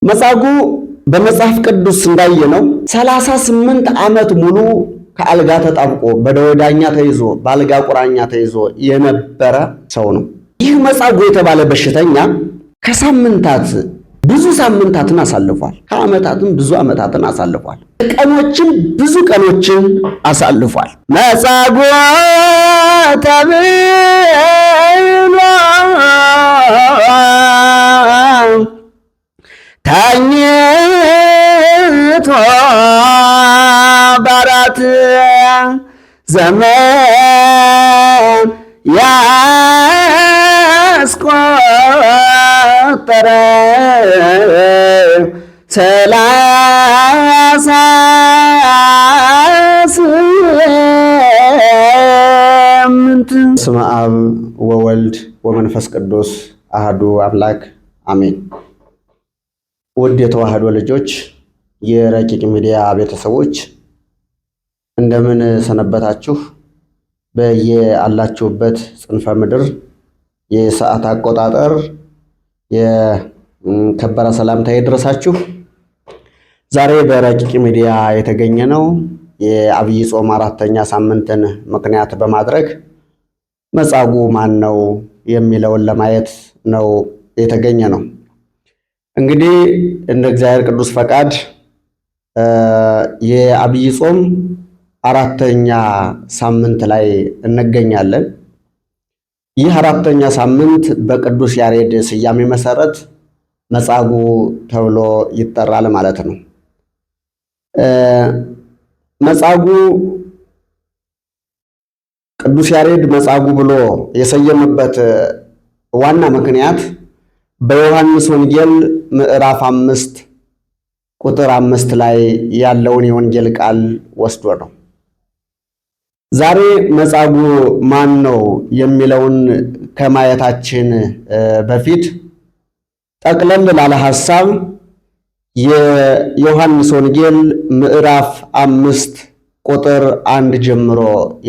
መጻጉዕ በመጽሐፍ ቅዱስ እንዳየነው 38 ዓመት ሙሉ ከአልጋ ተጣብቆ በደዌ ዳኛ ተይዞ በአልጋ ቁራኛ ተይዞ የነበረ ሰው ነው። ይህ መጻጉዕ የተባለ በሽተኛ ከሳምንታት ብዙ ሳምንታትን አሳልፏል። ከዓመታትም ብዙ ዓመታትን አሳልፏል። ቀኖችን ብዙ ቀኖችን አሳልፏል። መጻጉዕ ተብሎ ተኝቶ በአራት ዘመን ያስቆጠረ 38 በስመ አብ ወወልድ ወመንፈስ ቅዱስ አሐዱ አምላክ አሜን። ውድ የተዋህዶ ልጆች፣ የረቂቅ ሚዲያ ቤተሰቦች እንደምን ሰነበታችሁ? በየአላችሁበት ጽንፈ ምድር የሰዓት አቆጣጠር የከበረ ሰላምታ ይድረሳችሁ። ዛሬ በረቂቅ ሚዲያ የተገኘ ነው የዐቢይ ጾም 4ኛ ሳምንትን ምክንያት በማድረግ መጻጉዕ ማን ነው የሚለውን ለማየት ነው የተገኘ ነው። እንግዲህ እንደ እግዚአብሔር ቅዱስ ፈቃድ የዐቢይ ጾም 4ኛ ሳምንት ላይ እንገኛለን። ይህ 4ኛ ሳምንት በቅዱስ ያሬድ ስያሜ መሰረት መጻጉዕ ተብሎ ይጠራል ማለት ነው። መጻጉዕ ቅዱስ ያሬድ መጻጉዕ ብሎ የሰየመበት ዋና ምክንያት በዮሐንስ ወንጌል ምዕራፍ 5 ቁጥር 5 ላይ ያለውን የወንጌል ቃል ወስዶ ነው። ዛሬ መጻጉዕ ማን ነው የሚለውን ከማየታችን በፊት ጠቅለል ላለ ሐሳብ የዮሐንስ ወንጌል ምዕራፍ 5 ቁጥር 1 ጀምሮ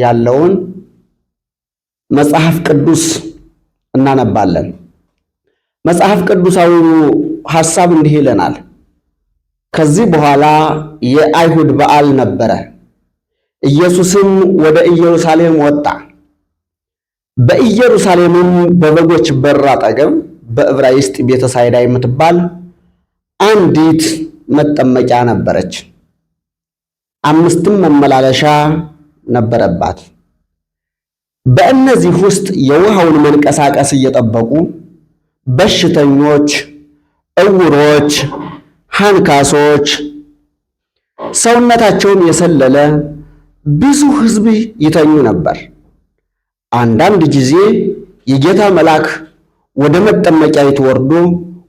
ያለውን መጽሐፍ ቅዱስ እናነባለን። መጽሐፍ ቅዱሳዊው ሐሳብ እንዲህ ይለናል። ከዚህ በኋላ የአይሁድ በዓል ነበረ። ኢየሱስም ወደ ኢየሩሳሌም ወጣ። በኢየሩሳሌምም በበጎች በር አጠገብ በዕብራይስጥ ቤተሳይዳ የምትባል አንዲት መጠመቂያ ነበረች። 5 መመላለሻ ነበረባት። በእነዚህ ውስጥ የውሃውን መንቀሳቀስ እየጠበቁ በሽተኞች፣ ዕውሮች፣ አንካሶች፣ ሰውነታቸውም የሰለለ ብዙ ሕዝብ ይተኙ ነበር። አንዳንድ ጊዜ የጌታ መልአክ ወደ መጠመቂያይቱ ወርዶ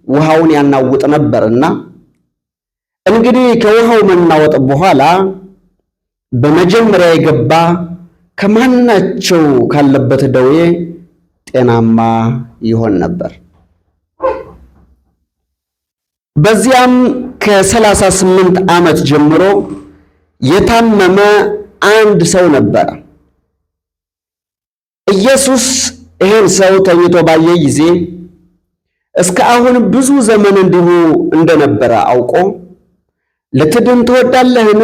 ውሃውን ያናውጥ ነበርና እንግዲህ ከውሃው መናወጥ በኋላ በመጀመሪያ የገባ ከማናቸው ካለበት ደዌ ጤናማ ይሆን ነበር። በዚያም ከ38 ዓመት ጀምሮ የታመመ አንድ ሰው ነበረ። ኢየሱስ ይህን ሰው ተኝቶ ባየ ጊዜ እስከ አሁን ብዙ ዘመን እንዲሁ እንደነበረ አውቆ ልትድን ትወዳለህን?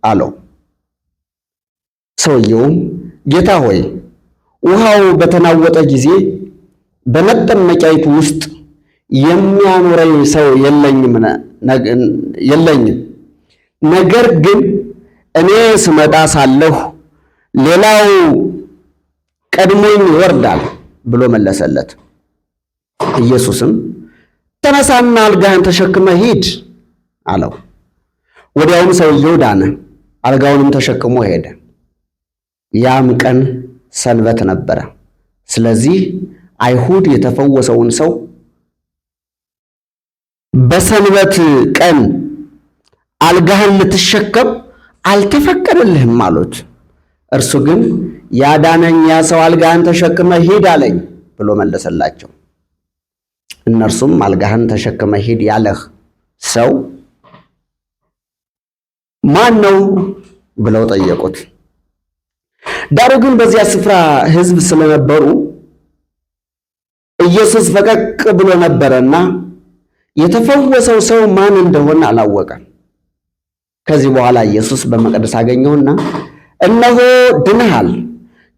አለው። ሰውየውም ጌታ ሆይ፣ ውሃው በተናወጠ ጊዜ በመጠመቂያይቱ ውስጥ የሚያኖረኝ ሰው የለኝም። ነገር ግን እኔ ስመጣ ሳለሁ ሌላው ቀድሞኝ ይወርዳል ብሎ መለሰለት። ኢየሱስም ተነሳና አልጋህን ተሸክመ ሂድ አለው። ወዲያውም ሰውየው ዳነ፣ አልጋውንም ተሸክሞ ሄደ። ያም ቀን ሰንበት ነበረ። ስለዚህ አይሁድ የተፈወሰውን ሰው በሰንበት ቀን አልጋህን ልትሸከም አልተፈቀደልህም አሉት። እርሱ ግን ያዳነኝ ያ ሰው አልጋህን ተሸክመ ሂድ አለኝ ብሎ መለሰላቸው። እነርሱም አልጋህን ተሸክመ ሂድ ያለህ ሰው ማን ነው ብለው ጠየቁት። ዳሩ ግን በዚያ ስፍራ ሕዝብ ስለነበሩ ኢየሱስ ፈቀቅ ብሎ ነበረና የተፈወሰው ሰው ማን እንደሆነ አላወቀም። ከዚህ በኋላ ኢየሱስ በመቅደስ አገኘውና እነሆ ድነሃል፣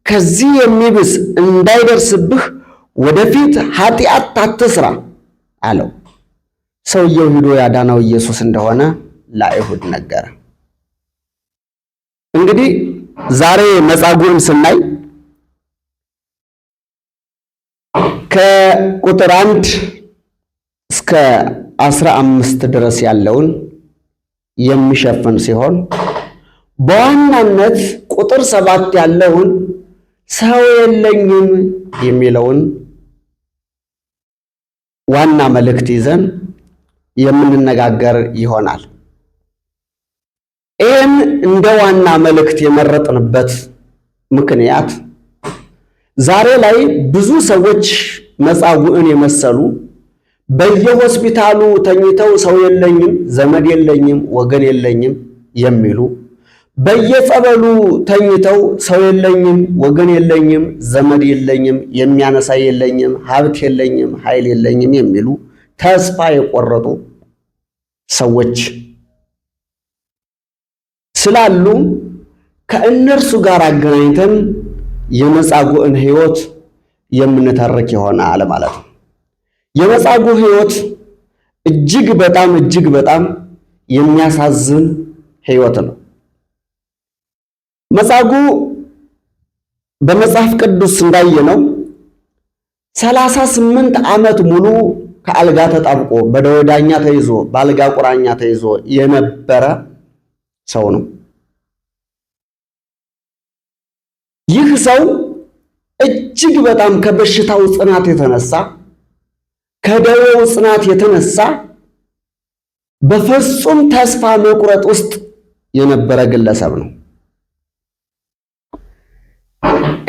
ከዚህ የሚብስ እንዳይደርስብህ ወደፊት ኃጢአት አትስራ አለው። ሰውየው ሄዶ ያዳነው ኢየሱስ እንደሆነ ለአይሁድ ነገረ። እንግዲህ ዛሬ መጻጉዕን ስናይ ከቁጥር 1 እስከ 15 ድረስ ያለውን የሚሸፍን ሲሆን በዋናነት ቁጥር 7 ያለውን ሰው የለኝም የሚለውን ዋና መልእክት ይዘን የምንነጋገር ይሆናል። ይህን እንደ ዋና መልእክት የመረጥንበት ምክንያት ዛሬ ላይ ብዙ ሰዎች መጻጉዕን የመሰሉ በየሆስፒታሉ ተኝተው ሰው የለኝም፣ ዘመድ የለኝም፣ ወገን የለኝም የሚሉ፣ በየጸበሉ ተኝተው ሰው የለኝም፣ ወገን የለኝም፣ ዘመድ የለኝም፣ የሚያነሳ የለኝም፣ ሀብት የለኝም፣ ኃይል የለኝም የሚሉ ተስፋ የቆረጡ ሰዎች ስላሉ ከእነርሱ ጋር አገናኝተን የመጻጉዕን ሕይወት የምንተርክ ይሆናል ማለት ነው። የመጻጉዕ ሕይወት እጅግ በጣም የሚያሳዝን ሕይወት ነው። መጻጉዕ በመጽሐፍ ቅዱስ እንዳየነው 38 ዓመት ሙሉ ከአልጋ ተጣብቆ በደዌ ዳኛ ተይዞ በአልጋ ቁራኛ ተይዞ የነበረ ሰው ነው። ይህ ሰው እጅግ በጣም ከበሽታው ጽናት የተነሳ ከደዌው ጽናት የተነሳ በፍጹም ተስፋ መቁረጥ ውስጥ የነበረ ግለሰብ ነው።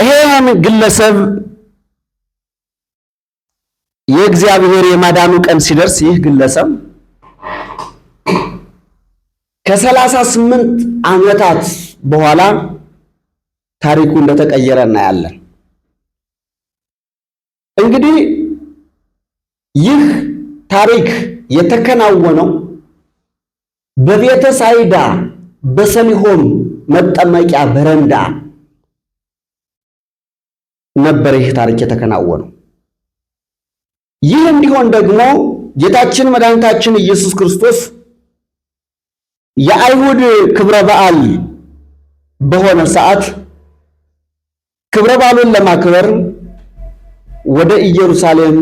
ይሄን ግለሰብ የእግዚአብሔር የማዳኑ ቀን ሲደርስ ይህ ግለሰብ ከ38 ዓመታት በኋላ ታሪኩ እንደተቀየረ እናያለን። እንግዲህ ይህ ታሪክ የተከናወነው በቤተ ሳይዳ በሰሊሆም መጠመቂያ በረንዳ ነበር ይህ ታሪክ የተከናወነው። ይህ እንዲሆን ደግሞ ጌታችን መድኃኒታችን ኢየሱስ ክርስቶስ የአይሁድ ክብረ በዓል በሆነ ሰዓት ክብረ በዓሉን ለማክበር ወደ ኢየሩሳሌም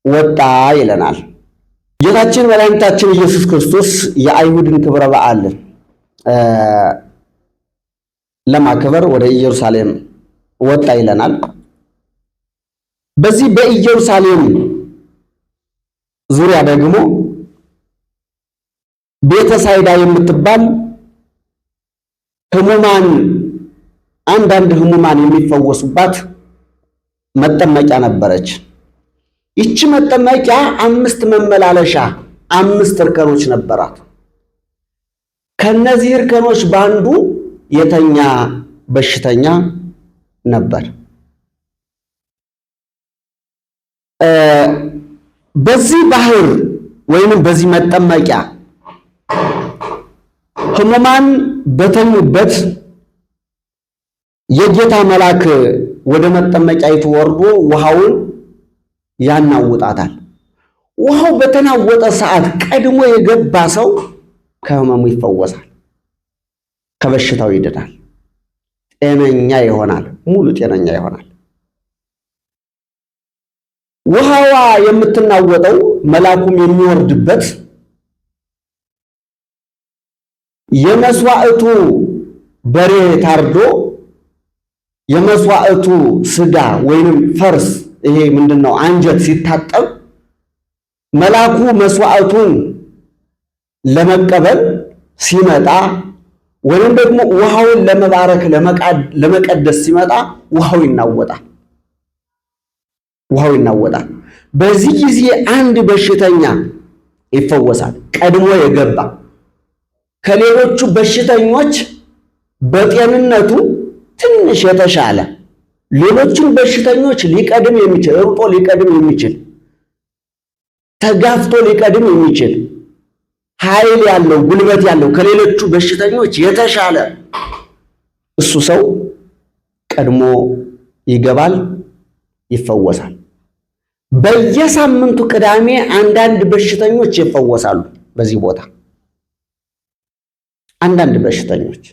ወጣ ይለናል። ጌታችን መድኃኒታችን ኢየሱስ ክርስቶስ የአይሁድን ክብረ በዓል ለማክበር ወደ ኢየሩሳሌም ወጣ ይለናል። በዚህ በኢየሩሳሌም ዙሪያ ደግሞ ቤተ ሳይዳ የምትባል አንዳንድ ህሙማን የሚፈወሱባት መጠመቂያ ነበረች። ይቺ መጠመቂያ 5 መመላለሻ 5 እርከኖች ነበራት። ከነዚህ እርከኖች በአንዱ የተኛ በሽተኛ ነበር። በዚህ ባህር ወይንም በዚህ መጠመቂያ ህሙማን በተኙበት የጌታ መልአክ ወደ መጠመቂያይቱ ወርዶ ውሃውን ያናውጣታል። ውሃው በተናወጠ ሰዓት ቀድሞ የገባ ሰው ከህመሙ ይፈወሳል፣ ከበሽታው ይድናል፣ ጤነኛ ይሆናል፣ ሙሉ ጤነኛ ይሆናል። ውሃዋ የምትናወጠው መልአኩም የሚወርድበት የመስዋዕቱ በሬ ታርዶ የመስዋዕቱ ስጋ ወይንም ፈርስ ይሄ ምንድነው አንጀት ሲታጠብ መልአኩ መስዋዕቱን ለመቀበል ሲመጣ ወይንም ደግሞ ውሃውን ለመባረክ ለመቀደስ ሲመጣ ውሃው ይናወጣል። በዚህ ጊዜ አንድ በሽተኛ ይፈወሳል። ቀድሞ የገባ ከሌሎቹ በሽተኞች በጤንነቱ ትንሽ የተሻለ ሌሎችን በሽተኞች ሊቀድም የሚችል ተጋፍቶ ሊቀድም የሚችል ኃይል ያለው ጉልበት ያለው ከሌሎቹ በሽተኞች የተሻለ እሱ ሰው ቀድሞ ይገባል፣ ይፈወሳል። በየሳምንቱ ቅዳሜ አንዳንድ በሽተኞች ይፈወሳሉ። በዚህ ቦታ አንዳንድ በሽተኞች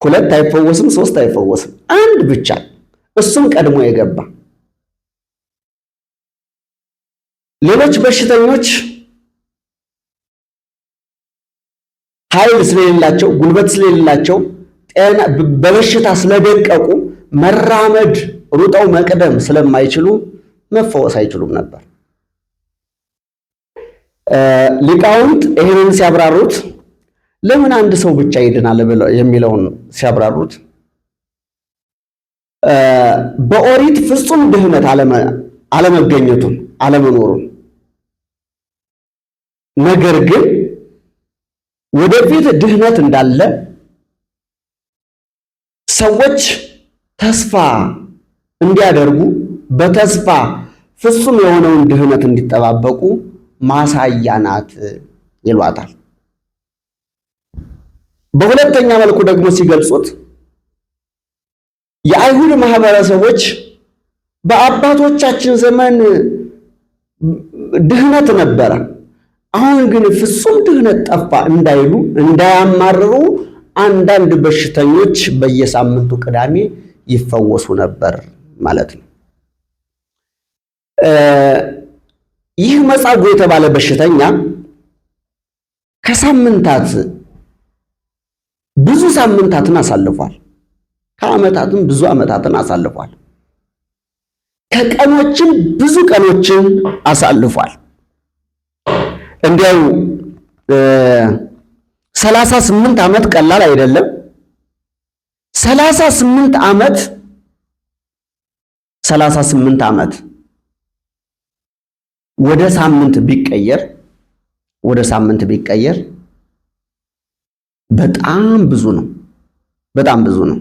2 አይፈወስም፣ 3 አይፈወስም፣ አንድ ብቻ እሱም ቀድሞ የገባ። ሌሎች በሽተኞች ኃይል ስለሌላቸው ጉልበት ስለሌላቸው በበሽታ ስለደቀቁ መራመድ ሩጠው መቅደም ስለማይችሉ መፈወስ አይችሉም ነበር። ሊቃውንት ይሄንን ሲያብራሩት ለምን አንድ ሰው ብቻ ይድናል የሚለውን ሲያብራሩት በኦሪት ፍጹም ድህነት አለመገኘቱን አለመኖሩን፣ ነገር ግን ወደፊት ድህነት እንዳለ ሰዎች ተስፋ እንዲያደርጉ በተስፋ ፍጹም የሆነውን ድህነት እንዲጠባበቁ ማሳያ ናት ይሏታል። በሁለተኛ መልኩ ደግሞ ሲገልጹት የአይሁድ ማህበረሰቦች በአባቶቻችን ዘመን ድህነት ነበረ፣ አሁን ግን ፍጹም ድህነት ጠፋ እንዳይሉ እንዳያማርሩ አንዳንድ በሽተኞች በየሳምንቱ ቅዳሜ ይፈወሱ ነበር ማለት ነው። ይህ መጻጉዕ የተባለ በሽተኛ ከሳምንታት ብዙ ሳምንታትን አሳልፏል። ከዓመታትም ብዙ ዓመታትን አሳልፏል። ከቀኖችም ብዙ ቀኖችን አሳልፏል። እንዲያው 38 ዓመት ቀላል አይደለም። 38 ዓመት ወደ ሳምንት ቢቀየር በጣም ብዙ ነው። በጣም ብዙ ነው።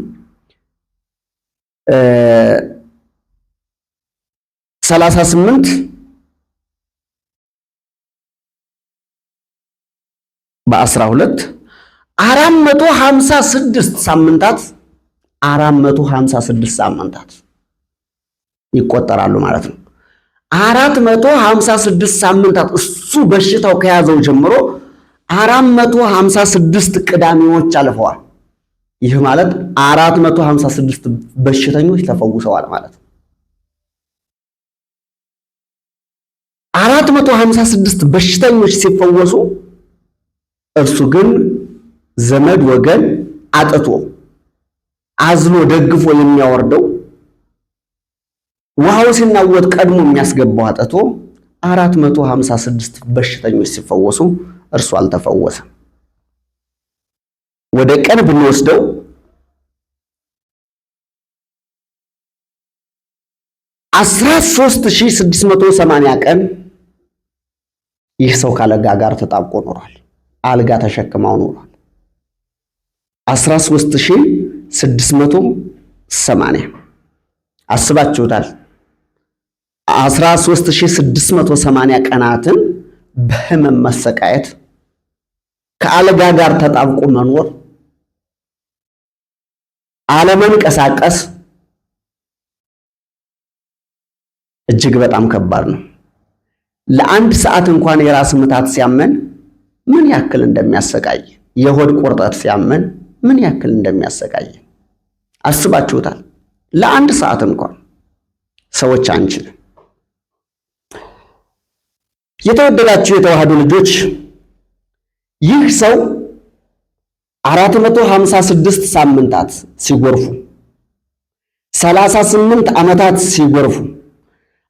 38 በ12 456 ሳምንታት 456 ሳምንታት ይቆጠራሉ ማለት ነው። 456 ሳምንታት እሱ በሽታው ከያዘው ጀምሮ 456 ቅዳሜዎች አልፈዋል። ይህ ማለት 456 በሽተኞች ተፈውሰዋል ማለት ነው። 456 በሽተኞች ሲፈወሱ እርሱ ግን ዘመድ ወገን አጥቶ አዝሎ ደግፎ የሚያወርደው ውሃው ሲናወጥ ቀድሞ የሚያስገባው አጥቶ 456 በሽተኞች ሲፈወሱ እርሱ አልተፈወሰም። ወደ ቀን ብንወስደው 13680 ቀን ይህ ሰው ከአልጋ ጋር ተጣብቆ ኖሯል። አልጋ ተሸክማው ኖሯል። 13680 አስባችሁታል? 13680 ቀናትን በህመም መሰቃየት፣ ከአልጋ ጋር ተጣብቆ መኖር፣ አለመንቀሳቀስ እጅግ በጣም ከባድ ነው። ለአንድ ሰዓት እንኳን የራስ ምታት ሲያመን ምን ያክል እንደሚያሰቃይ፣ የሆድ ቁርጠት ሲያመን ምን ያክል እንደሚያሰቃይ አስባችሁታል? ለአንድ ሰዓት እንኳን ሰዎች አንችልም። የተወደዳችሁ የተዋህዶ ልጆች ይህ ሰው 456 ሳምንታት ሲጎርፉ 38 ዓመታት ሲጎርፉ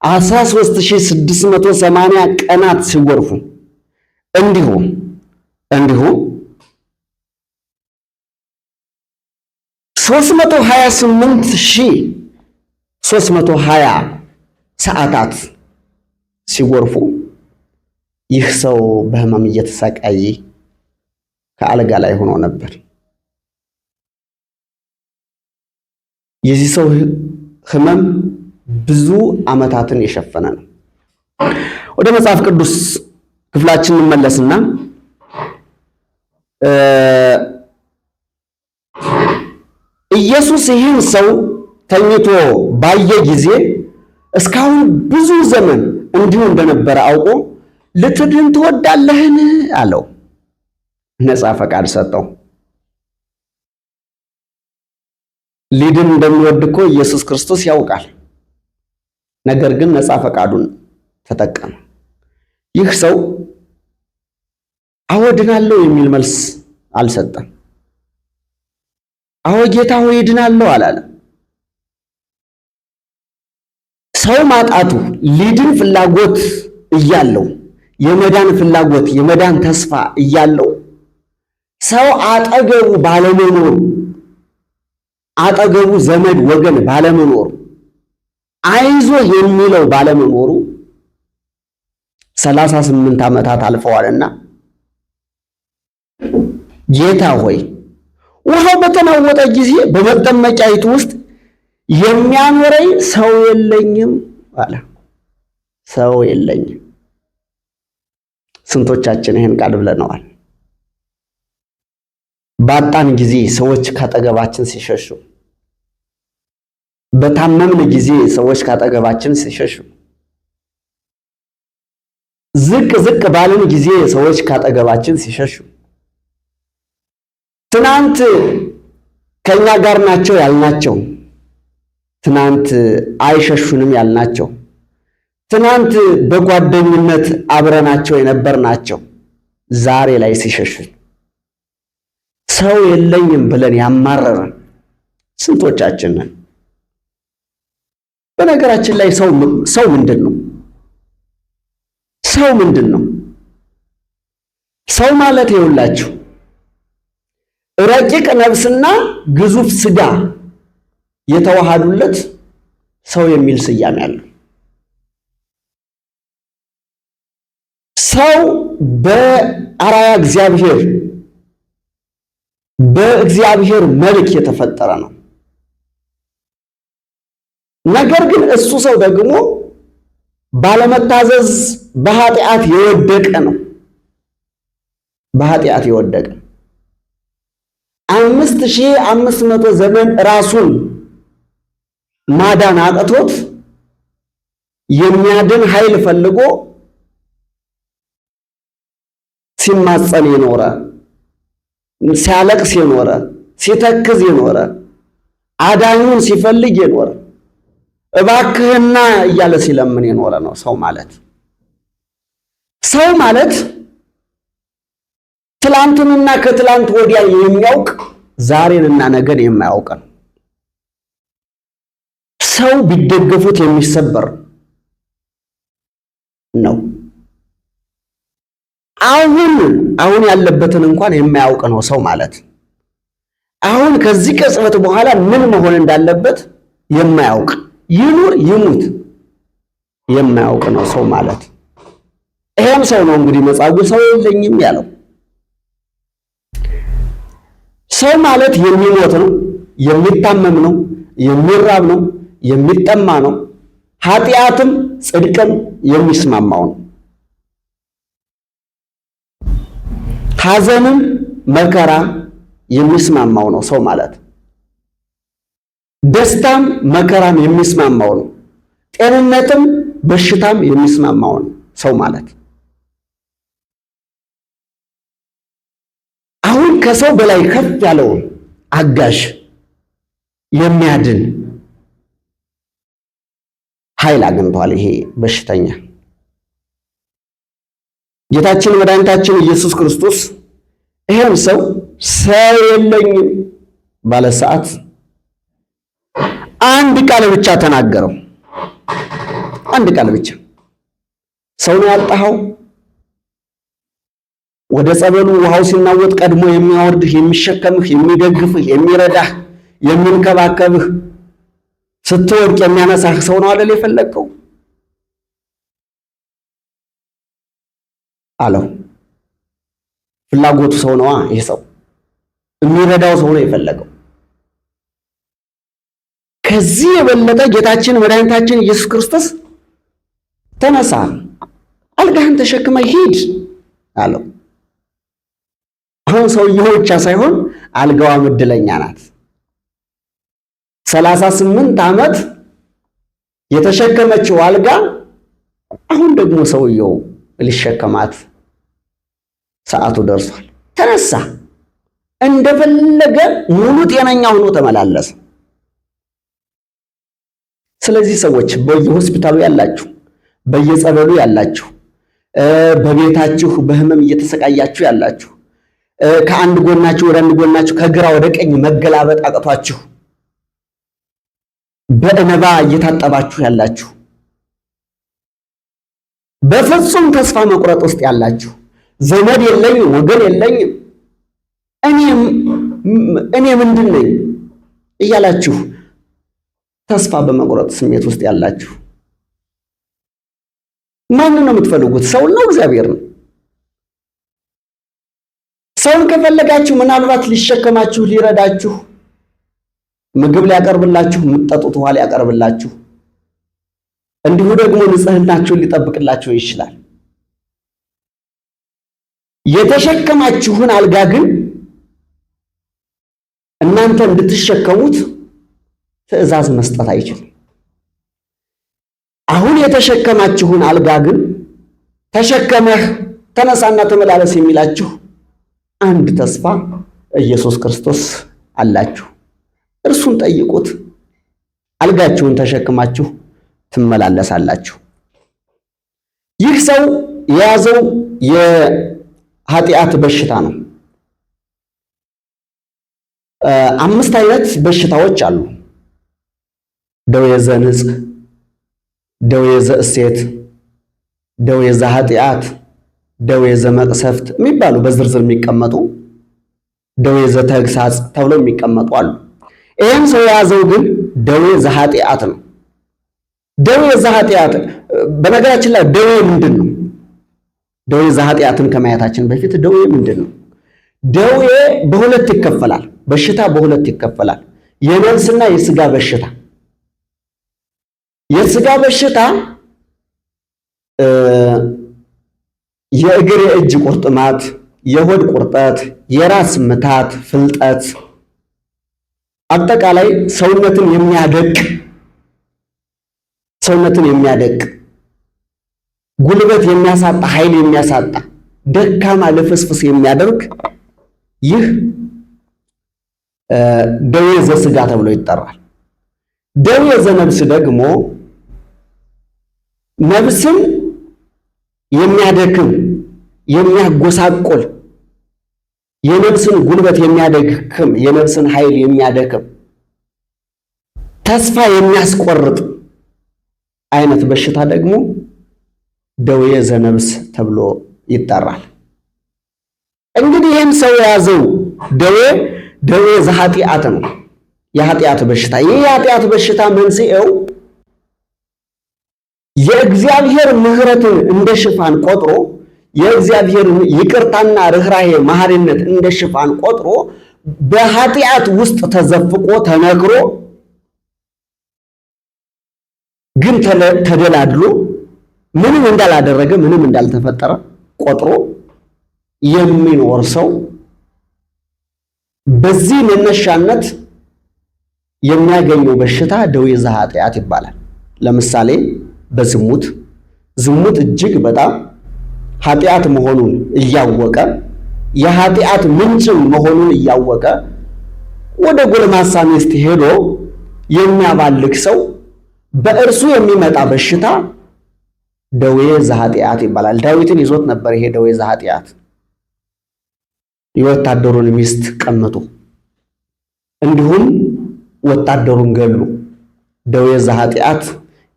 13680 ቀናት ሲጎርፉ እንዲሁ 328320 ሰዓታት ሲጎርፉ ይህ ሰው በህመም እየተሰቃየ ከአልጋ ላይ ሆኖ ነበር። የዚህ ሰው ህመም ብዙ ዓመታትን የሸፈነ ነው። ወደ መጽሐፍ ቅዱስ ክፍላችን እንመለስና ኢየሱስ ይህን ሰው ተኝቶ ባየ ጊዜ እስካሁን ብዙ ዘመን እንዲሁ እንደነበረ አውቆ ልትድን ትወዳለህን አለው። ነፃ ፈቃድ ሰጠው። ሊድን እንደሚወድ እኮ ኢየሱስ ክርስቶስ ያውቃል። ነገር ግን ነፃ ፈቃዱን ተጠቀመ። ይህ ሰው አዎ ድናለሁ የሚል መልስ አልሰጠም። አዎ ጌታ ሆይ ድናለሁ አላለም። ሰው ማጣቱ ሊድን ፍላጎት እያለው የመዳን ፍላጎት የመዳን ተስፋ እያለው ሰው አጠገቡ ባለመኖሩ አጠገቡ ዘመድ ወገን ባለመኖሩ አይዞህ የሚለው ባለመኖሩ 38 ዓመታት አልፈዋልና ጌታ ሆይ ውሃው በተናወጠ ጊዜ በመጠመቂያይቱ ውስጥ የሚያኖረኝ ሰው የለኝም አለ። ሰው የለኝም። ስንቶቻችን ይሄን ቃል ብለነዋል? ባጣን ጊዜ ሰዎች ካጠገባችን ሲሸሹ፣ በታመምን ጊዜ ሰዎች ካጠገባችን ሲሸሹ፣ ዝቅ ባልን ጊዜ ሰዎች ካጠገባችን ሲሸሹ፣ ትናንት ከኛ ጋር ናቸው ያልናቸው፣ ትናንት አይሸሹንም ያልናቸው፣ ትናንት በጓደኝነት አብረናቸው የነበርናቸው ዛሬ ላይ ሲሸሹን፣ ሰው የለኝም ብለን ያማረረን ስንቶቻችን ነን? በነገራችን ላይ ሰው ምንድን ነው? ሰው ምንድን ነው? ሰው ማለት ይኸውላችሁ ረቂቅ ነፍስና ግዙፍ ስጋ የተዋሃዱለት ሰው የሚል ስያሜ አለው። ሰው በአርአያ እግዚአብሔር በእግዚአብሔር መልክ የተፈጠረ ነው። ነገር ግን እሱ ሰው ደግሞ ባለመታዘዝ በኃጢአት የወደቀ ነው። በኃጢአት የወደቀ 5500 ዘመን ራሱን ማዳን አቅቶት የሚያድን ኃይል ፈልጎ ሲማጸን የኖረ፣ ሲያለቅስ የኖረ፣ ሲተክዝ የኖረ፣ አዳኙን ሲፈልግ የኖረ፣ እባክህና እያለ ሲለምን የኖረ ነው ሰው ማለት። ሰው ማለት ትላንትንና ከትላንት ወዲያ የሚያውቅ ዛሬንና ነገን የማያውቅ ነው። ሰው ቢደገፉት የሚሰበር ነው። አሁን ያለበትን እንኳን የማያውቅ ነው ሰው ማለት። አሁን ከዚህ ቅጽበት በኋላ ምን መሆን እንዳለበት የማያውቅ ይኑር ይሙት የማያውቅ ነው ሰው ማለት። ይሄም ሰው ነው እንግዲህ መጻጉዕ ሰው የለኝም ያለው። ሰው ማለት የሚሞት ነው፣ የሚታመም ነው፣ የሚራብ ነው፣ የሚጠማ ነው፣ ኃጢአትም ጽድቅም የሚስማማው ነው። ሐዘንም መከራ የሚስማማው ነው ሰው ማለት። ደስታም መከራም የሚስማማው ነው። ጤንነትም በሽታም የሚስማማው ነው ሰው ማለት። አሁን ከሰው በላይ ከፍ ያለውን አጋዥ የሚያድን ኃይል አግኝቷል ይሄ በሽተኛ። ጌታችን መድኃኒታችን ኢየሱስ ክርስቶስ ይሄም ሰው የለኝም ባለ ሰዓት አንድ ቃል ብቻ ተናገረው። አንድ ቃል ብቻ። ሰው ነው ያጣኸው? ወደ ጸበሉ ውሃው ሲናወጥ ቀድሞ የሚያወርድህ፣ የሚሸከምህ፣ የሚደግፍህ፣ የሚረዳህ፣ የሚንከባከብህ፣ ስትወድቅ የሚያነሳህ ሰው ነው አይደል የፈለግከው አለው። ፍላጎቱ ሰው ነዋ። ይሄ ሰው የሚረዳው ሰው ነው የፈለገው። ከዚህ የበለጠ ጌታችን መድኃኒታችን ኢየሱስ ክርስቶስ ተነሳ፣ አልጋህን ተሸክመ ሂድ አለው። አሁን ሰውየው ብቻ ሳይሆን አልጋዋም ዕድለኛ ናት። 38 ዓመት የተሸከመችው አልጋ አሁን ደግሞ ሰውየው ሊሸከማት ሰዓቱ ደርሷል። ተነሳ፣ እንደፈለገ ሙሉ ጤነኛ ሆኖ ተመላለሰ። ስለዚህ ሰዎች በየሆስፒታሉ ያላችሁ፣ በየጸበሉ ያላችሁ፣ በቤታችሁ በህመም እየተሰቃያችሁ ያላችሁ፣ ከአንድ ጎናችሁ ወደ አንድ ጎናችሁ ከግራ ወደ ቀኝ መገላበጥ አቅቷችሁ በእንባ እየታጠባችሁ ያላችሁ፣ በፍጹም ተስፋ መቁረጥ ውስጥ ያላችሁ፣ ዘመድ የለኝም ወገን የለኝም እኔ ምንድን ነኝ እያላችሁ ተስፋ በመቁረጥ ስሜት ውስጥ ያላችሁ፣ ማንን ነው የምትፈልጉት? ሰውን ነው እግዚአብሔር ነው? ሰውን ከፈለጋችሁ ምናልባት ሊሸከማችሁ ሊረዳችሁ ምግብ ሊያቀርብላችሁ የምትጠጡት ውሃ ሊያቀርብላችሁ እንዲሁ ደግሞ ንጽህናችሁን ሊጠብቅላችሁ ይችላል። የተሸከማችሁን አልጋ ግን እናንተ እንድትሸከሙት ትዕዛዝ መስጠት አይችልም። አሁን የተሸከማችሁን አልጋ ግን ተሸከመህ ተነሳና ተመላለስ የሚላችሁ አንድ ተስፋ ኢየሱስ ክርስቶስ አላችሁ። እርሱን ጠይቁት፣ አልጋችሁን ተሸክማችሁ ትመላለሳላችሁ። ይህ ሰው የያዘው የኃጢአት በሽታ ነው። 5 አይነት በሽታዎች አሉ። ደዌ ዘንጽሕ፣ ደዌ ዘእሴት፣ ደዌ ዘኃጢአት፣ ደዌ ዘመቅሰፍት የሚባሉ በዝርዝር የሚቀመጡ፣ ደዌ ዘተግሳጽ ተብለው የሚቀመጡ አሉ። ይህም ሰው የያዘው ግን ደዌ ዘኃጢአት ነው። ደዌ ዘኃጢአት በነገራችን ላይ ደዌ ምንድን ነው? ደዌ ዘኃጢአትን ከማየታችን በፊት ደዌ ምንድን ነው? ደዌ በሁለት ይከፈላል። በሽታ በሁለት ይከፈላል። የነፍስና የስጋ በሽታ። የስጋ በሽታ የእግር የእጅ ቁርጥማት፣ የሆድ ቁርጠት፣ የራስ ምታት፣ ፍልጠት፣ አጠቃላይ ሰውነትን የሚያደቅ ጉልበት የሚያሳጣ ኃይል የሚያሳጣ ደካማ ልፍስፍስ የሚያደርግ ይህ ደዌ ዘስጋ ተብሎ ይጠራል። ደዌ ዘነፍስ ደግሞ ነፍስን የሚያደክም የሚያጎሳቆል የነፍስን ጉልበት የሚያደክም የነፍስን ኃይል የሚያደክም ተስፋ የሚያስቆርጥ አይነት በሽታ ደግሞ ደዌ ዘነፍስ ተብሎ ይጠራል። እንግዲህ ይህም ሰው የያዘው ደዌ ዘኃጢአት ነው። የኃጢአት በሽታ። ይህ የኃጢአት በሽታ መንስኤው የእግዚአብሔር ምሕረትን እንደ ሽፋን ቆጥሮ የእግዚአብሔርን ይቅርታና ርኅራኄ መሐሪነት እንደ ሽፋን ቆጥሮ በኃጢአት ውስጥ ተዘፍቆ ተነግሮ ግን ተደላድሎ ምንም እንዳላደረገ ምንም እንዳልተፈጠረ ቆጥሮ የሚኖር ሰው በዚህ መነሻነት የሚያገኘው በሽታ ደዌ ዘኃጢአት ይባላል። ለምሳሌ ዝሙት እጅግ በጣም ኃጢአት መሆኑን እያወቀ የኃጢአት ምንጭም መሆኑን እያወቀ ወደ ጎልማሳ ሚስት ሄዶ የሚያባልግ ሰው በእርሱ የሚመጣ በሽታ ደዌ ዘኃጢአት ይባላል። ዳዊትን ይዞት ነበር ይሄ ደዌ ዘኃጢአት። የወታደሩን ሚስት ቀምቶ እንዲሁም ወታደሩን ገሉ ደዌ ዘኃጢአት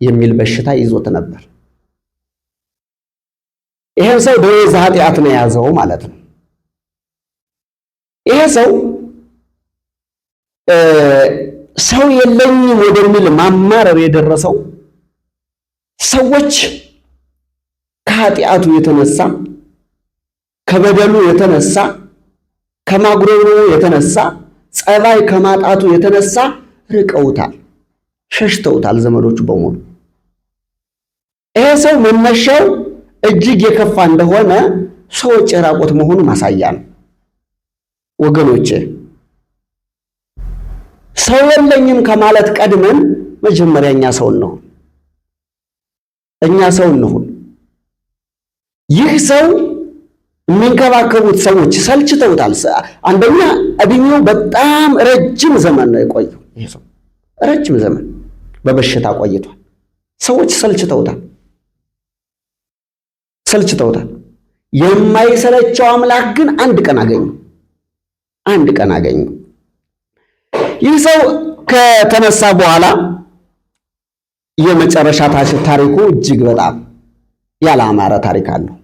የሚል በሽታ ይዞት ነበር። ይሄን ሰው ደዌ ዘኃጢአት ነው የያዘው ማለት ነው። ይሄ ሰው የለኝም ወደሚል ማማረር የደረሰው ሰዎች ከኃጢአቱ የተነሳ ከበደሉ የተነሳ ከማጉረሩ የተነሳ ጸባይ ከማጣቱ የተነሳ ርቀውታል፣ ሸሽተውታል ዘመዶቹ በሙሉ። ይሄ ሰው መነሻው እጅግ የከፋ እንደሆነ ሰዎች የራቁት መሆኑ ማሳያ ነው። ወገኖቼ ሰው የለኝም ከማለት ቀድመን መጀመሪያ እኛ ሰው እንሁን። ይህ ሰው የሚንከባከቡት ሰዎች ሰልችተውታል። አንደኛ እድሜው በጣም ረጅም ዘመን ነው የቆየው። ይህ ሰው ረጅም ዘመን በበሽታ ቆይቷል። ሰዎች ሰልችተውታል። የማይሰለቸው አምላክ ግን አንድ ቀን አገኙ። ይህ ሰው ከተነሳ በኋላ የመጨረሻ ታሪኩ እጅግ በጣም ያላማረ ታሪክ አለው።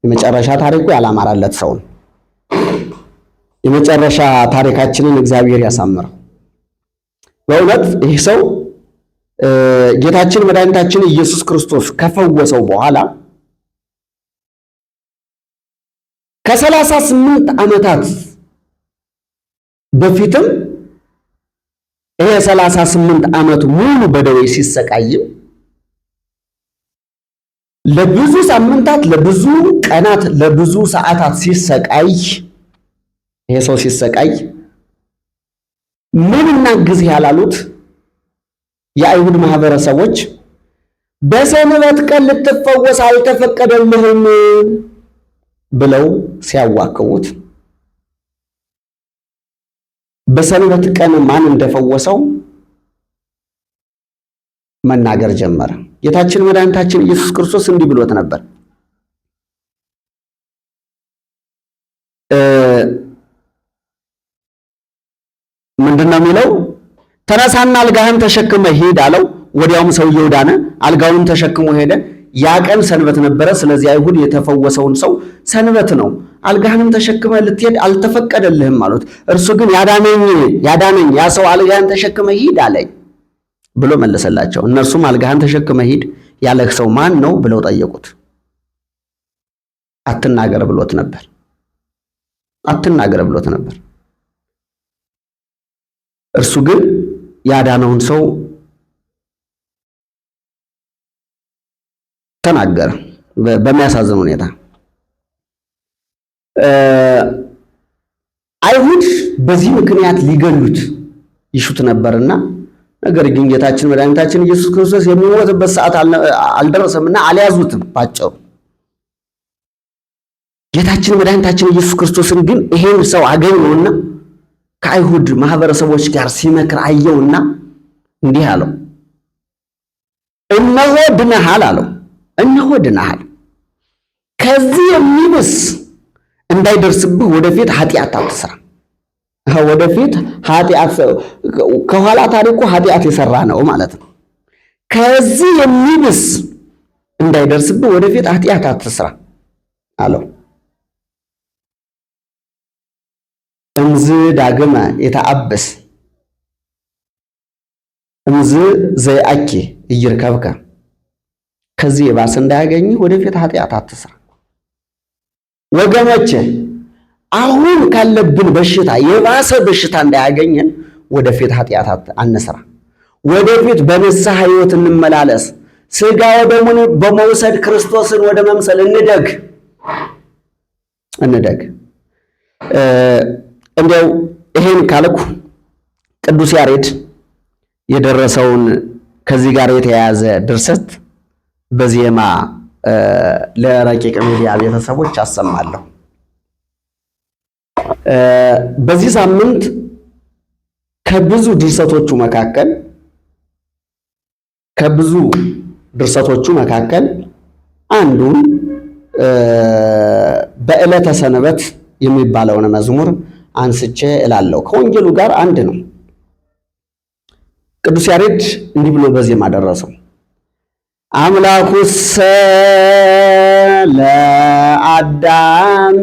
የመጨረሻ ታሪኩ ያላማረለት ሰው ነው። የመጨረሻ ታሪካችንን እግዚአብሔር ያሳምረው። በእውነት ይህ ሰው ጌታችን መድኃኒታችን ኢየሱስ ክርስቶስ ከፈወሰው በኋላ ከ38 ዓመታት በፊትም ይሄ 38 ዓመት ሙሉ በደዌ ሲሰቃይም ለብዙ ሳምንታት፣ ለብዙ ቀናት፣ ለብዙ ሰዓታት ሲሰቃይ ይሄ ሰው ሲሰቃይ ምን እናግዝህ ያላሉት የአይሁድ ማህበረሰቦች በሰንበት ቀን ልትፈወስ አልተፈቀደልህም ብለው ሲያዋክቡት በሰንበት ቀን ማን እንደፈወሰው መናገር ጀመረ። ጌታችን መድኃኒታችን ኢየሱስ ክርስቶስ እንዲህ ብሎት ነበር። ምንድነው የሚለው? ተነሳና አልጋህን ተሸክመ ሂድ አለው። ወዲያውም ሰውየው ዳነ፣ አልጋውን ተሸክሞ ሄደ። ያ ቀን ሰንበት ነበረ። ስለዚህ አይሁድ የተፈወሰውን ሰው ሰንበት ነው፣ አልጋህንም ተሸክመ ልትሄድ አልተፈቀደልህም አሉት። እርሱ ግን ያዳነኝ ያ ሰው አልጋህን ተሸክመ ሂድ አለኝ ብሎ መለሰላቸው። እነርሱም አልጋህን ተሸክመ ሂድ ያለህ ሰው ማን ነው ብለው ጠየቁት። አትናገር ብሎት ነበር። እርሱ ግን ያዳነውን ሰው ተናገረ። በሚያሳዝን ሁኔታ አይሁድ በዚህ ምክንያት ሊገሉት ይሹት ነበርና ነገር ግን ጌታችን መድኃኒታችን ኢየሱስ ክርስቶስ የሚሞትበት ሰዓት አልደረሰምና አልያዙትም። ባጭሩ ጌታችን መድኃኒታችን ኢየሱስ ክርስቶስን ግን ይሄን ሰው አገኘውና ከአይሁድ ማህበረሰቦች ጋር ሲመክር አየውና እንዲህ አለው፣ እነሆ ድነሃል አለው። እነሆ ድነሃል፣ ከዚህ የሚብስ እንዳይደርስብህ ወደፊት ኃጢአት አትስራ። ወደፊት ኃጢአት ከኋላ ታሪኩ ኃጢአት የሰራ ነው ማለት ነው። ከዚህ የሚብስ እንዳይደርስብህ ወደፊት ኃጢአት አትስራ አለው። እምዝ ዳግመ የተአበስ እምዝ ዘይአኪ እይርከብከ፣ ከዚህ የባሰ እንዳያገኝ ወደፊት ኃጢአት አትስራ። ወገኖቼ አሁን ካለብን በሽታ የባሰ በሽታ እንዳያገኘን ወደፊት ኃጢአት አንስራ። ወደፊት በንስሐ ሕይወት እንመላለስ። ሥጋ ወደሙን በመውሰድ ክርስቶስን ወደ መምሰል እንደግ። እንደው ይሄን ካልኩ ቅዱስ ያሬድ የደረሰውን ከዚህ ጋር የተያያዘ ድርሰት በዜማ ለረቂቅ ሚዲያ ቤተሰቦች አሰማለሁ። በዚህ ሳምንት ከብዙ ድርሰቶቹ መካከል አንዱን በዕለተ ሰንበት የሚባለውን መዝሙር አንስቼ እላለሁ። ከወንጌሉ ጋር አንድ ነው። ቅዱስ ያሬድ እንዲህ ብሎ በዜማ ደረሰው። አምላኩሰ ለአዳም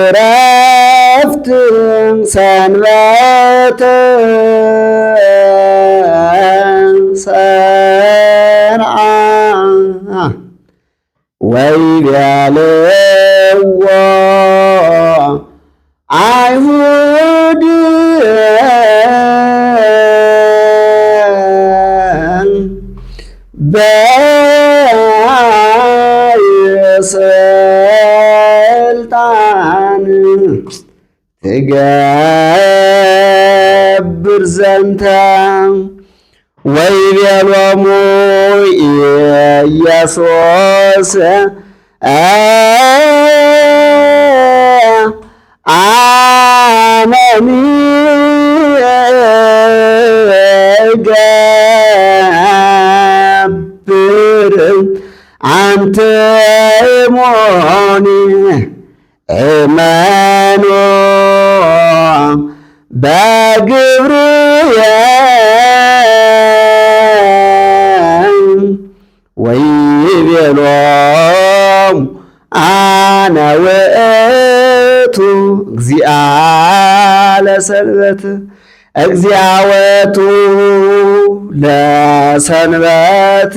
ለዕረፍት ሰንበተ ሰርዓ ወይቤልዎ አይሁድ በስልጣን ትገብር ዘንተ ወይቤሎሙ ኢየሱስ አነኒ እገብር አንተ እሞኒ እመኑ በግብርየ ወይቤሎሙ አነ ውእቱ እግዚአ ለሰንበት እግዚአ ውእቱ ለሰንበት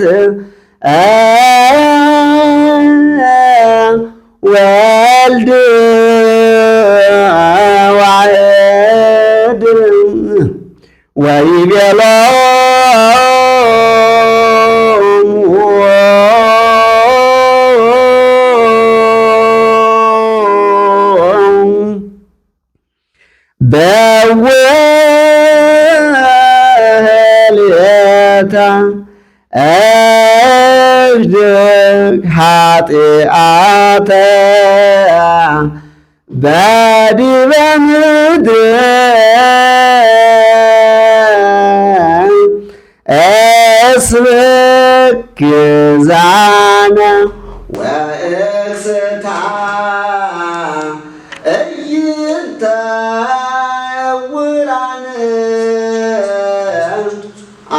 ወልድ ዋሕድ ወይቤሎሙ በወህልየተ እጅግ ኃጢአተ በዲበ ምድር እስብክ ዛነ ወእክስታ እይንተ ዕውራን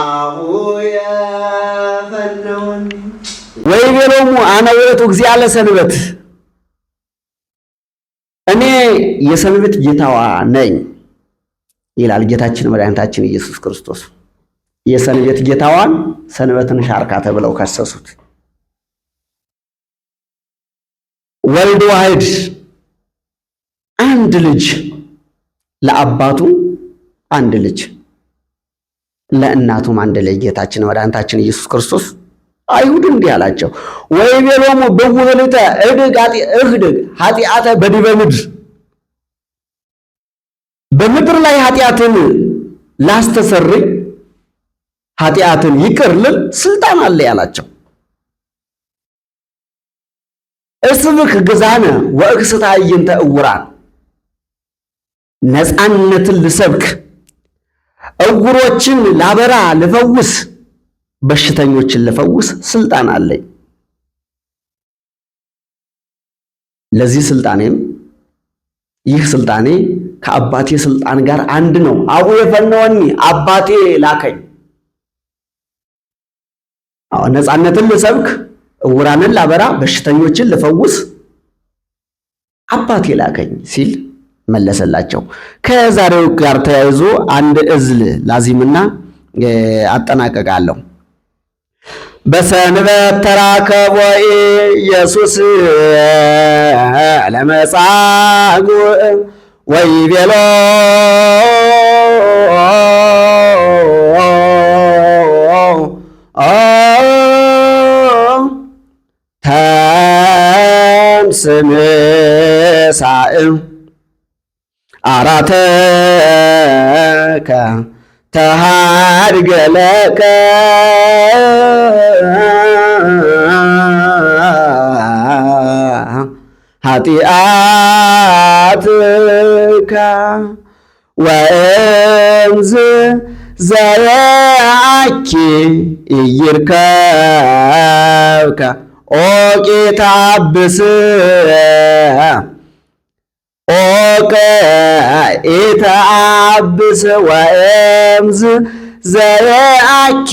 አቡየ ፈነወኒ ወይቤሎሙ አነ ውእቱ እግዚአ ለሰንበት እኔ የሰንበት ጌታዋ ነኝ ይላል ጌታችን መድኃኒታችን ኢየሱስ ክርስቶስ። የሰንበት ጌታዋን ሰንበትን ሻርካ ተብለው ከሰሱት። ወልድ ዋሕድ አንድ ልጅ ለአባቱ አንድ ልጅ ለእናቱም አንድ ልጅ ጌታችን መድኃኒታችን ኢየሱስ ክርስቶስ አይሁድ እንዲህ አላቸው፣ ወይቤሎሙ በውህልተ እህድግ ኃጢአተ በዲበ ምድር በምድር ላይ ኃጢአትን ላስተሰርይ ኃጢአትን ይቅር ልል ስልጣን አለ ያላቸው። እስብክ ግዛነ ወእክስታ እይንተ ዕውራን ነፃነትን ልሰብክ ዕውሮችን ላበራ ልፈውስ በሽተኞችን ልፈውስ ስልጣን አለኝ። ለዚህ ስልጣኔም ይህ ስልጣኔ ከአባቴ ስልጣን ጋር አንድ ነው። አቡየ ፈነወኒ አባቴ ላከኝ። ነፃነትን ልሰብክ ዕውራንን ላበራ በሽተኞችን ልፈውስ አባቴ ላከኝ ሲል መለሰላቸው። ከዛሬው ጋር ተያይዞ አንድ እዝል ላዚምና አጠናቀቃለሁ። በሰንበት ተራከቦ ኢየሱስ ለመጻጉዕ ወይቤሎ ተንሥእ ንሳእ አራተከ ተሃድገ ለከ ኃጢአትከ ወእምዝ ዘየአኪ ኢይርከብከ ኦቄታ ብስ ኢተአብስ ወእምዝ ዘየአኪ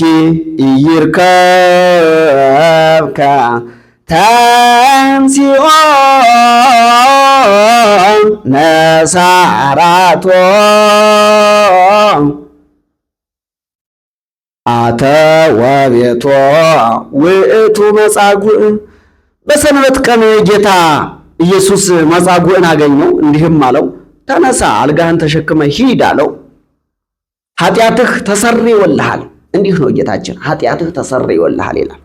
ኢይርከብከ ተንሥኦ ነሳራቶ አተ ወቤቶ ውእቱ መጻጉዕ። በሰንበት ቀን ጌታ ኢየሱስ መጻጉዕን አገኘው፣ እንዲህም አለው፣ ተነሳ አልጋህን ተሸክመ ሂድ አለው። ኃጢአትህ ተሰርዮልሃል፣ እንዲህ ነው ጌታችን ኃጢአትህ ተሰርዮልሃል ይላል።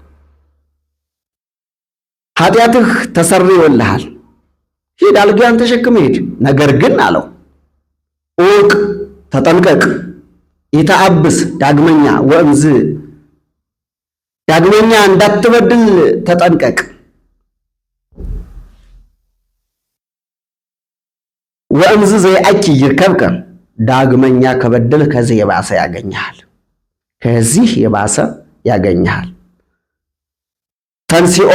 ኃጢአትህ ተሰርዮልሃል፣ ሂድ አልጋህን ተሸክመህ ሂድ። ነገር ግን አለው እወቅ፣ ተጠንቀቅ፣ ኢተአብስ ዳግመኛ ወእምዝ ዳግመኛ እንዳትበድል ተጠንቀቅ። ወእምዝ ዘይአኪ ይርከብከ ዳግመኛ ከበደል ከዚህ የባሰ ያገኛል፣ ከዚህ የባሰ ያገኛል። ተንሲኦ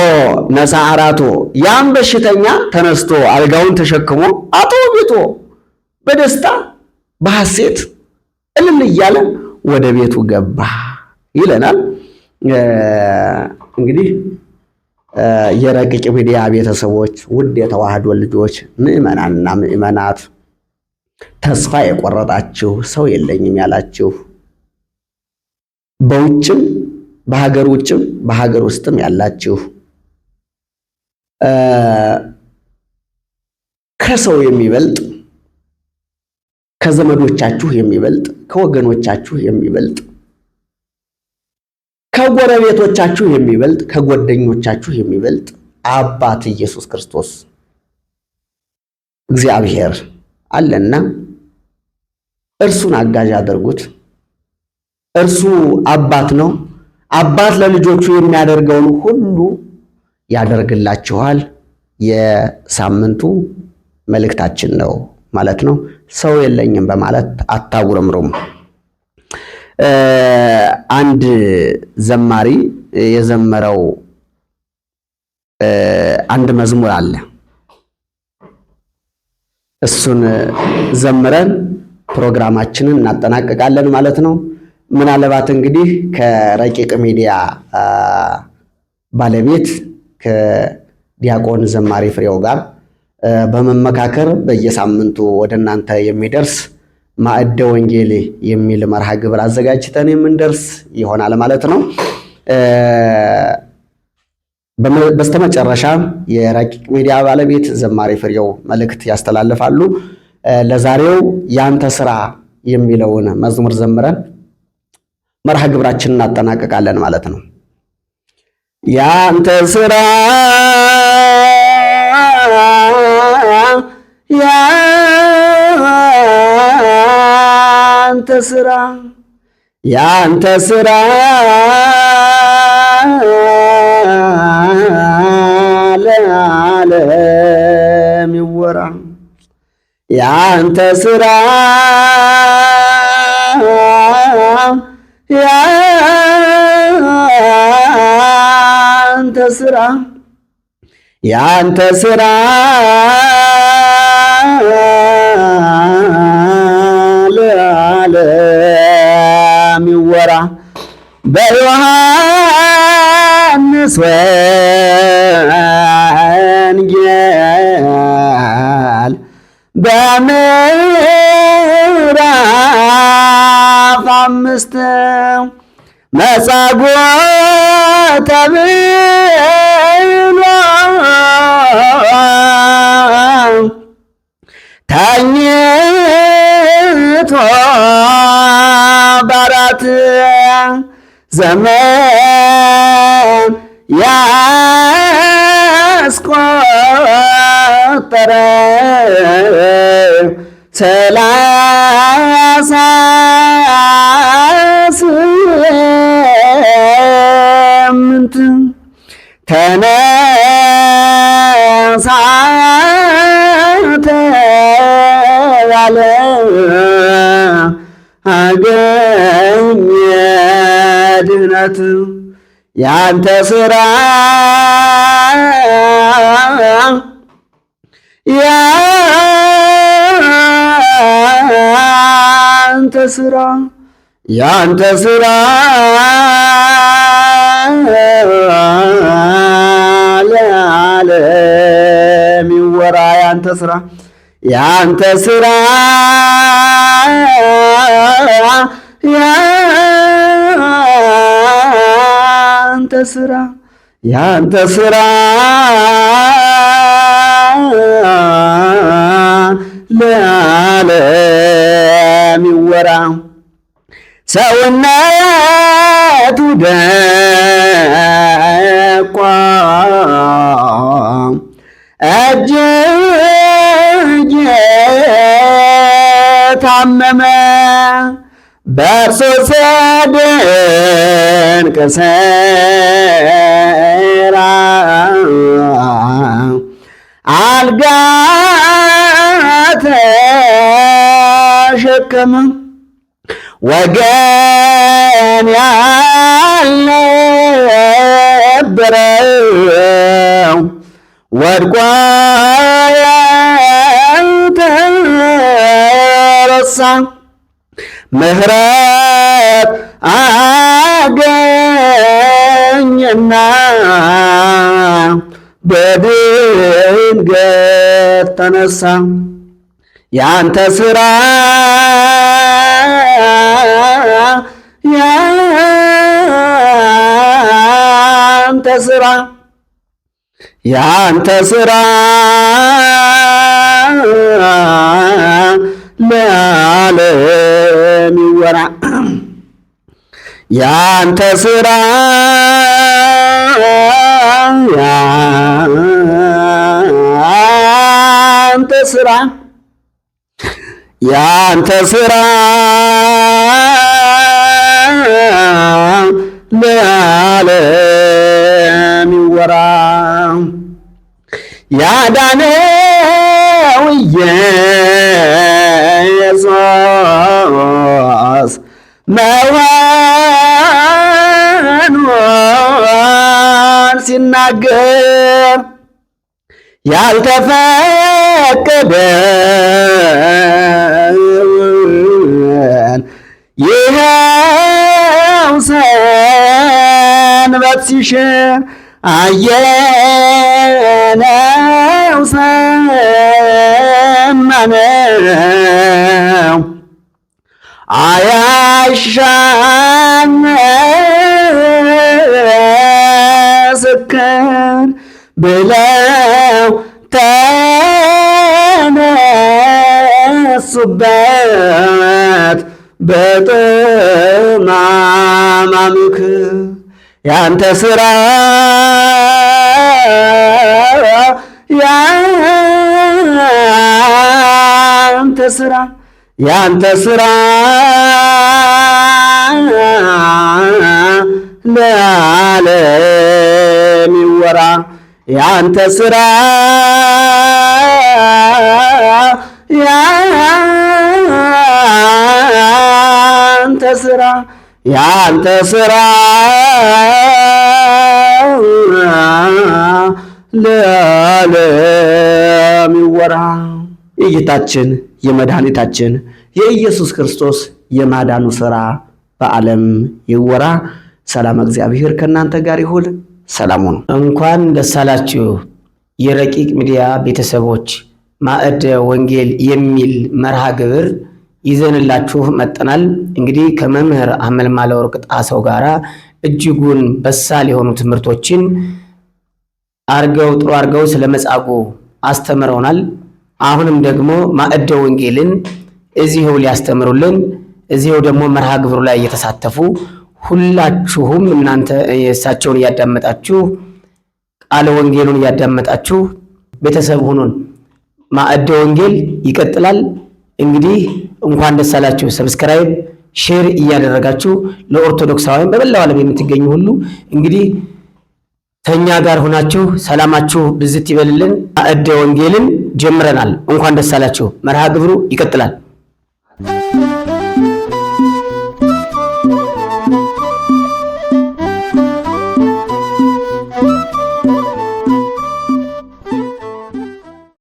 ነሳ አራቶ ያም በሽተኛ ተነስቶ አልጋውን ተሸክሞ አቶ ቤቶ በደስታ በሐሴት እልል እያለ ወደ ቤቱ ገባ ይለናል። እንግዲህ የረቂቅ ሚዲያ ቤተሰቦች፣ ውድ የተዋህዶ ልጆች፣ ምዕመናንና ምዕመናት፣ ተስፋ የቆረጣችሁ ሰው የለኝም ያላችሁ በውጭም በሀገር ውጭም በሀገር ውስጥም ያላችሁ ከሰው የሚበልጥ ከዘመዶቻችሁ የሚበልጥ ከወገኖቻችሁ የሚበልጥ ከጎረቤቶቻችሁ የሚበልጥ ከጓደኞቻችሁ የሚበልጥ አባት ኢየሱስ ክርስቶስ እግዚአብሔር አለና እርሱን አጋዥ አድርጉት። እርሱ አባት ነው። አባት ለልጆቹ የሚያደርገውን ሁሉ ያደርግላችኋል። የሳምንቱ መልእክታችን ነው ማለት ነው። ሰው የለኝም በማለት አታጉረምሩም። አንድ ዘማሪ የዘመረው አንድ መዝሙር አለ። እሱን ዘምረን ፕሮግራማችንን እናጠናቀቃለን ማለት ነው። ምናልባት እንግዲህ ከረቂቅ ሚዲያ ባለቤት ከዲያቆን ዘማሪ ፍሬው ጋር በመመካከር በየሳምንቱ ወደ እናንተ የሚደርስ ማዕደ ወንጌል የሚል መርሃ ግብር አዘጋጅተን የምንደርስ ይሆናል ማለት ነው። በስተመጨረሻ የረቂቅ ሚዲያ ባለቤት ዘማሪ ፍሬው መልእክት ያስተላልፋሉ። ለዛሬው ያንተ ስራ የሚለውን መዝሙር ዘምረን መርሃ ግብራችንን እናጠናቀቃለን ማለት ነው። ያንተ ስራ ያንተ ስራ ያንተ ስራ ለዓለም ይወራ ያንተ ስራ ያንተ ስራ ያንተ ስራ ለዓለም ይወራ በዮሐንስ ወንጌል በምዕራፍ 5 መጻጉዕ ተብሎ ተኝቶ በአራት ዘመን ያስቆጠረ 38 ተነሳ ተባለ አገኘ ድኅነት ያንተ ስራ ያንተ ስራ ያንተ ስራ ለዓለም ይወራ ያንተ ስራ ያንተ ስራ ያንተ ስራ ያንተ ስራ ለዓለም ይወራ ሰውነቱ ደቋ እጅግ የታመመ በእርሱ ድንቅ ሥራ አልጋ ተሸከመ። ወገን ያልነበረው ወድቆ ያልተረሳ ምሕረት አገኘና በድንገት ተነሳ። ያንተ ሥራ ያንተ ሥራ ያንተ ሥራ ለዓለም ይወራ። ያንተ ሥራ ያንተ ሥራ ያንተ ሥራ ለዓለም ይወራ። ያዳነው ኢየሱስ መሆኑን ሲናገር ያልተፈቀደን ይኸው ሰንበት ሲሽር አየነው ሰማነው አያሻን ምስክር ብለው ተነሱበት በጠማማ ምክር። ያንተ ሥራ ያንተ ሥራ ያንተ ሥራ ለዓለም ይወራ። ያንተ ሥራ ያንተ ሥራ ያንተ ሥራ ለዓለም ይወራ። የጌታችን የመድኃኒታችን የኢየሱስ ክርስቶስ የማዳኑ ሥራ በዓለም ይወራ። ሰላም እግዚአብሔር ከእናንተ ጋር ይሁን። ሰላሙ ነው። እንኳን ደስ አላችሁ የረቂቅ ሚዲያ ቤተሰቦች። ማዕደ ወንጌል የሚል መርሃ ግብር ይዘንላችሁ መጠናል። እንግዲህ ከመምህር አመልማለ ወርቅ ጣሰው ጋራ እጅጉን በሳል የሆኑ ትምህርቶችን ጥሩ አርገው ስለ መጻጉዕ አስተምረውናል። አሁንም ደግሞ ማዕደ ወንጌልን እዚህው ሊያስተምሩልን እዚህው ደግሞ መርሃ ግብሩ ላይ እየተሳተፉ ሁላችሁም እናንተ እሳቸውን እያዳመጣችሁ ቃለ ወንጌሉን እያዳመጣችሁ ቤተሰብ ሁኑን። ማዕደ ወንጌል ይቀጥላል። እንግዲህ እንኳን ደስ አላችሁ። ሰብስክራይብ፣ ሼር እያደረጋችሁ ለኦርቶዶክሳውያን በመላው ዓለም የምትገኙ ሁሉ እንግዲህ ተኛ ጋር ሆናችሁ ሰላማችሁ ብዝት ይበልልን። ማዕደ ወንጌልን ጀምረናል። እንኳን ደስ አላችሁ። መርሃ ግብሩ ይቀጥላል።